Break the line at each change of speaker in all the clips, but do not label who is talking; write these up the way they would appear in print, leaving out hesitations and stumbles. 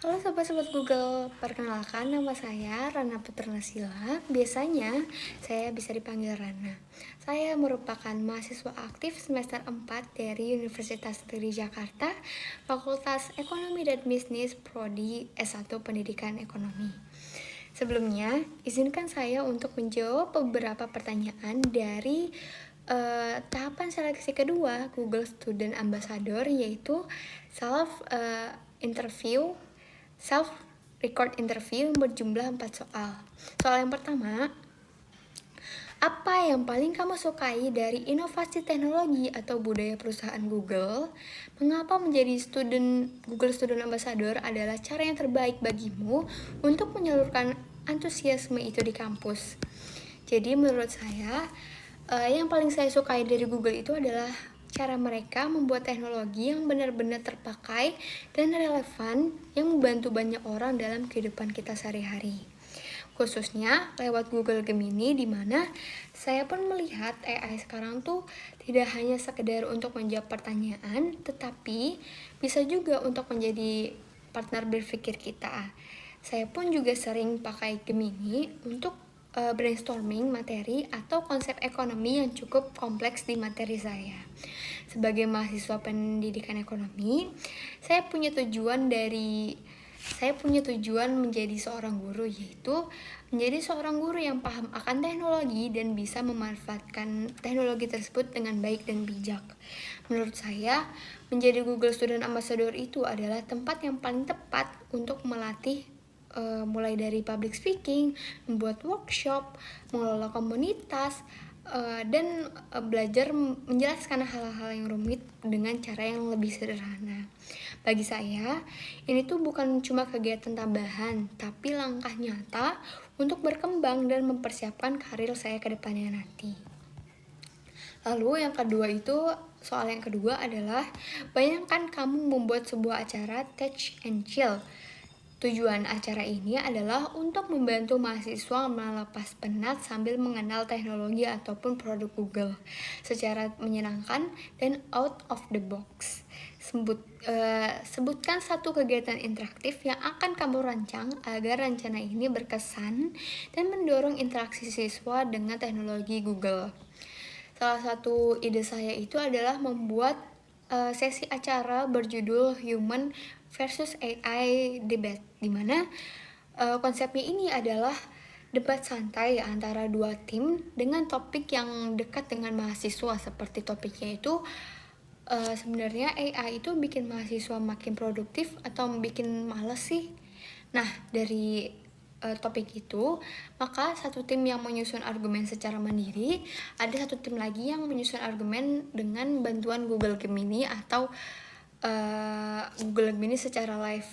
Halo sobat-sobat Google, perkenalkan nama saya Rana Putranasila. Biasanya saya bisa dipanggil Rana. Saya merupakan mahasiswa aktif semester 4 dari Universitas Negeri Jakarta, Fakultas Ekonomi dan Bisnis Prodi S1 Pendidikan Ekonomi. Sebelumnya, izinkan saya untuk menjawab beberapa pertanyaan dari tahapan seleksi kedua Google Student Ambassador, yaitu self interview self record interview berjumlah 4 soal. Soal yang pertama, apa yang paling kamu sukai dari inovasi teknologi atau budaya perusahaan Google? Mengapa menjadi Google Student Ambassador adalah cara yang terbaik bagimu untuk menyalurkan antusiasme itu di kampus? Jadi menurut saya, yang paling saya sukai dari Google itu adalah cara mereka membuat teknologi yang benar-benar terpakai dan relevan yang membantu banyak orang dalam kehidupan kita sehari-hari. Khususnya lewat Google Gemini, di mana saya pun melihat AI sekarang tuh tidak hanya sekedar untuk menjawab pertanyaan, tetapi bisa juga untuk menjadi partner berpikir kita. Saya pun juga sering pakai Gemini untuk brainstorming materi atau konsep ekonomi yang cukup kompleks di materi saya. Sebagai mahasiswa pendidikan ekonomi, saya punya tujuan menjadi seorang guru, yaitu menjadi seorang guru yang paham akan teknologi dan bisa memanfaatkan teknologi tersebut dengan baik dan bijak. Menurut saya, menjadi Google Student Ambassador itu adalah tempat yang paling tepat untuk melatih mulai dari public speaking, membuat workshop, mengelola komunitas, dan belajar menjelaskan hal-hal yang rumit dengan cara yang lebih sederhana. Bagi saya, ini tuh bukan cuma kegiatan tambahan, tapi langkah nyata untuk berkembang dan mempersiapkan karir saya ke depannya nanti. Lalu soal yang kedua adalah, bayangkan kamu membuat sebuah acara Tech and Chill. Tujuan acara ini adalah untuk membantu mahasiswa melepas penat sambil mengenal teknologi ataupun produk Google secara menyenangkan dan out of the box. Sebutkan satu kegiatan interaktif yang akan kamu rancang agar rencana ini berkesan dan mendorong interaksi siswa dengan teknologi Google. Salah satu ide saya itu adalah membuat sesi acara berjudul Human versus AI Debate, di mana konsepnya ini adalah debat santai antara dua tim dengan topik yang dekat dengan mahasiswa. Seperti topiknya itu, sebenarnya AI itu bikin mahasiswa makin produktif atau bikin males sih? Nah, dari topik itu, maka satu tim yang menyusun argumen secara mandiri, ada satu tim lagi yang menyusun argumen dengan bantuan Google Gemini atau Google Gemini secara live.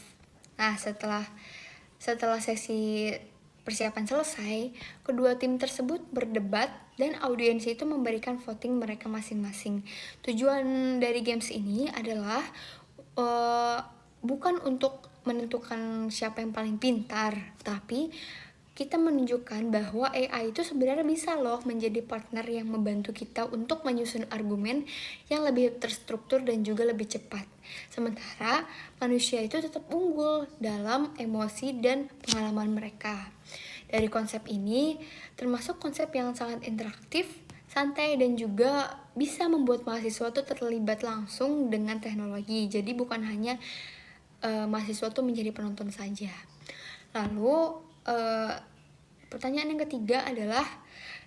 Nah, setelah sesi persiapan selesai, kedua tim tersebut berdebat dan audiens itu memberikan voting mereka masing-masing. Tujuan dari games ini adalah bukan untuk menentukan siapa yang paling pintar, tapi kita menunjukkan bahwa AI itu sebenarnya bisa loh menjadi partner yang membantu kita untuk menyusun argumen yang lebih terstruktur dan juga lebih cepat. Sementara manusia itu tetap unggul dalam emosi dan pengalaman mereka. Dari konsep ini, termasuk konsep yang sangat interaktif, santai, dan juga bisa membuat mahasiswa tuh terlibat langsung dengan teknologi. Jadi bukan hanya mahasiswa tuh menjadi penonton saja. Lalu pertanyaan yang ketiga adalah,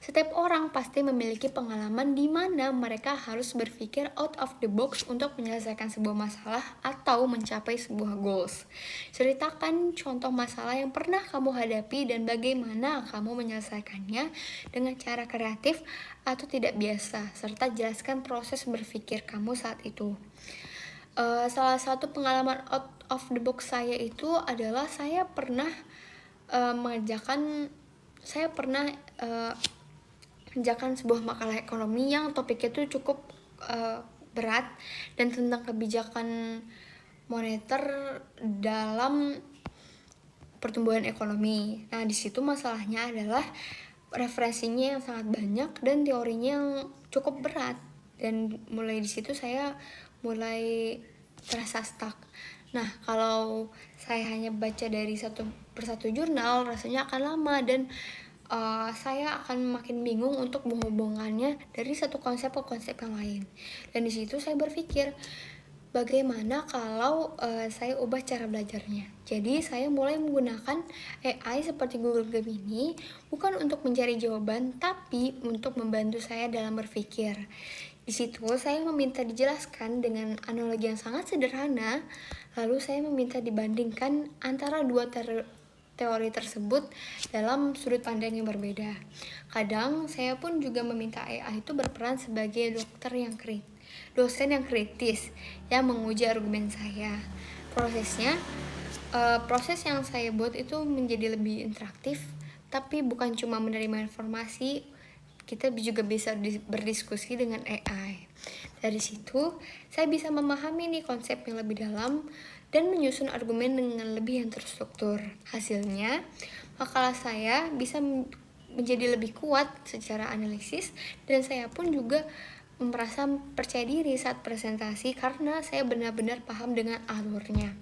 setiap orang pasti memiliki pengalaman di mana mereka harus berpikir out of the box untuk menyelesaikan sebuah masalah atau mencapai sebuah goals. Ceritakan contoh masalah yang pernah kamu hadapi dan bagaimana kamu menyelesaikannya dengan cara kreatif atau tidak biasa, serta jelaskan proses berpikir kamu saat itu. Salah satu pengalaman out of the box saya itu adalah saya pernah mengerjakan sebuah makalah ekonomi yang topiknya itu cukup berat dan tentang kebijakan moneter dalam pertumbuhan ekonomi. Nah, di situ masalahnya adalah referensinya yang sangat banyak dan teorinya yang cukup berat, dan mulai di situ saya mulai terasa stuck. Nah, kalau saya hanya baca dari satu persatu jurnal, rasanya akan lama dan saya akan makin bingung untuk menghubungkannya dari satu konsep ke konsep yang lain. Dan di situ saya berpikir, bagaimana kalau saya ubah cara belajarnya? Jadi saya mulai menggunakan AI seperti Google Gemini bukan untuk mencari jawaban, tapi untuk membantu saya dalam berpikir. Di situ saya meminta dijelaskan dengan analogi yang sangat sederhana, lalu saya meminta dibandingkan antara dua teori tersebut dalam sudut pandang yang berbeda. Kadang saya pun juga meminta AI itu berperan sebagai dosen yang kritis yang menguji argumen saya. Proses yang saya buat itu menjadi lebih interaktif, tapi bukan cuma menerima informasi, kita juga bisa berdiskusi dengan AI. Dari situ, saya bisa memahami nih konsep yang lebih dalam dan menyusun argumen dengan lebih yang terstruktur. Hasilnya, makalah saya bisa menjadi lebih kuat secara analisis dan saya pun juga merasa percaya diri saat presentasi karena saya benar-benar paham dengan alurnya.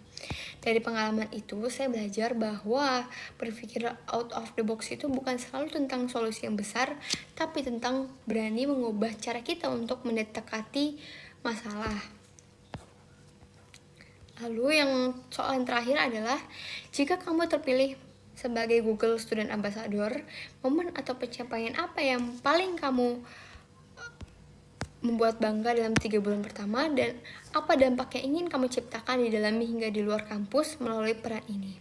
Dari pengalaman itu, saya belajar bahwa berpikir out of the box itu bukan selalu tentang solusi yang besar, tapi tentang berani mengubah cara kita untuk mendekati masalah. Lalu soal yang terakhir adalah, jika kamu terpilih sebagai Google Student Ambassador, momen atau pencapaian apa yang paling kamu membuat bangga dalam 3 bulan pertama, dan apa dampak yang ingin kamu ciptakan di dalam hingga di luar kampus melalui peran ini?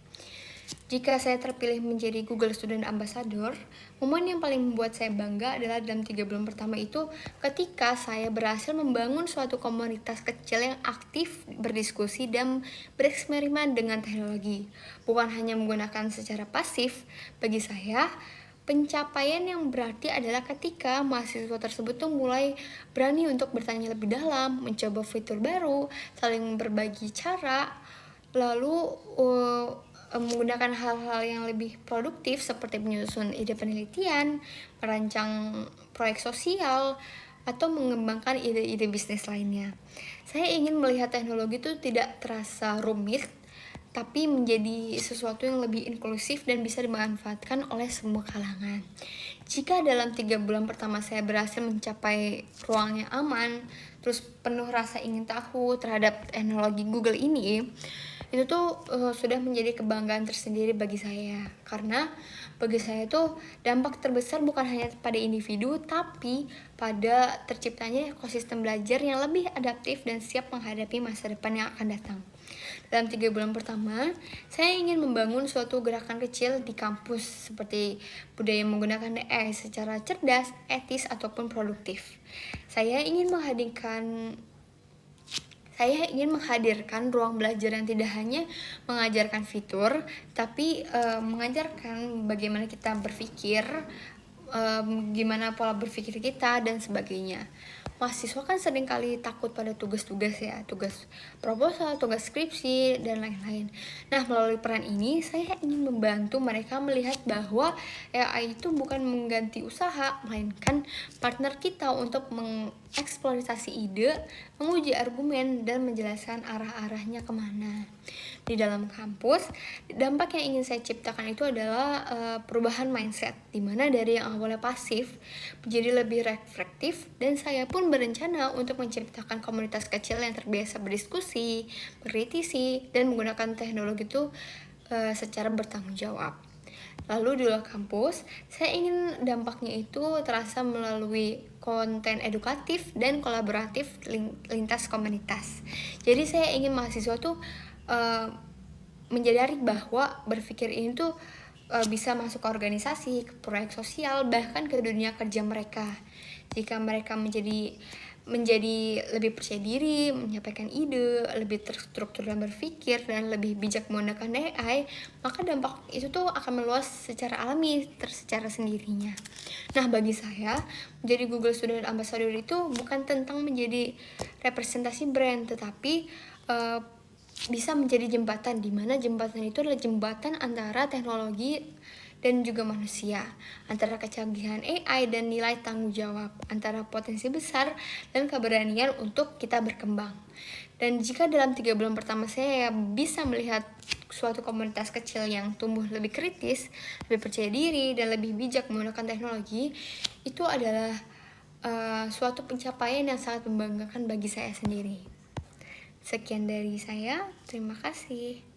Jika saya terpilih menjadi Google Student Ambassador, momen yang paling membuat saya bangga adalah dalam 3 bulan pertama itu ketika saya berhasil membangun suatu komunitas kecil yang aktif berdiskusi dan bereksperimen dengan teknologi. Bukan hanya menggunakan secara pasif, bagi saya pencapaian yang berarti adalah ketika mahasiswa tersebut tuh mulai berani untuk bertanya lebih dalam, mencoba fitur baru, saling berbagi cara, lalu menggunakan hal-hal yang lebih produktif seperti menyusun ide penelitian, merancang proyek sosial, atau mengembangkan ide-ide bisnis lainnya. Saya ingin melihat teknologi itu tidak terasa rumit, tapi menjadi sesuatu yang lebih inklusif dan bisa dimanfaatkan oleh semua kalangan. Jika dalam 3 bulan pertama saya berhasil mencapai ruang yang aman, terus penuh rasa ingin tahu terhadap teknologi Google ini, itu tuh sudah menjadi kebanggaan tersendiri bagi saya. Karena bagi saya tuh dampak terbesar bukan hanya pada individu, tapi pada terciptanya ekosistem belajar yang lebih adaptif dan siap menghadapi masa depan yang akan datang. Dalam 3 bulan pertama, saya ingin membangun suatu gerakan kecil di kampus seperti budaya menggunakan AI secara cerdas, etis, ataupun produktif. Saya ingin menghadirkan ruang belajar yang tidak hanya mengajarkan fitur, tapi mengajarkan bagaimana kita berpikir, gimana pola berpikir kita, dan sebagainya. Mahasiswa kan seringkali takut pada tugas-tugas ya, tugas proposal, tugas skripsi, dan lain-lain. Nah, melalui peran ini, saya ingin membantu mereka melihat bahwa AI itu bukan mengganti usaha, melainkan partner kita untuk mengeksploitasi ide, menguji argumen, dan menjelaskan arah-arahnya kemana. Di dalam kampus, dampak yang ingin saya ciptakan itu adalah perubahan mindset, dimana dari yang awalnya pasif menjadi lebih reflektif, dan saya pun berencana untuk menciptakan komunitas kecil yang terbiasa berdiskusi, berkritisi, dan menggunakan teknologi itu secara bertanggung jawab. Lalu di luar kampus, saya ingin dampaknya itu terasa melalui konten edukatif dan kolaboratif lintas komunitas. Jadi saya ingin mahasiswa tuh menyadari bahwa berpikir ini tuh bisa masuk ke organisasi, ke proyek sosial, bahkan ke dunia kerja mereka. Jika mereka menjadi lebih percaya diri, menyampaikan ide, lebih terstruktur dalam berpikir, dan lebih bijak menggunakan AI, maka dampak itu tuh akan meluas secara alami, secara sendirinya. Nah, bagi saya, menjadi Google Student Ambassador itu bukan tentang menjadi representasi brand, tetapi bisa menjadi jembatan, di mana jembatan itu adalah jembatan antara teknologi dan juga manusia, antara kecanggihan AI dan nilai tanggung jawab, antara potensi besar dan keberanian untuk kita berkembang. Dan jika dalam 3 bulan pertama saya bisa melihat suatu komunitas kecil yang tumbuh lebih kritis, lebih percaya diri, dan lebih bijak menggunakan teknologi, itu adalah suatu pencapaian yang sangat membanggakan bagi saya sendiri. Sekian dari saya, terima kasih.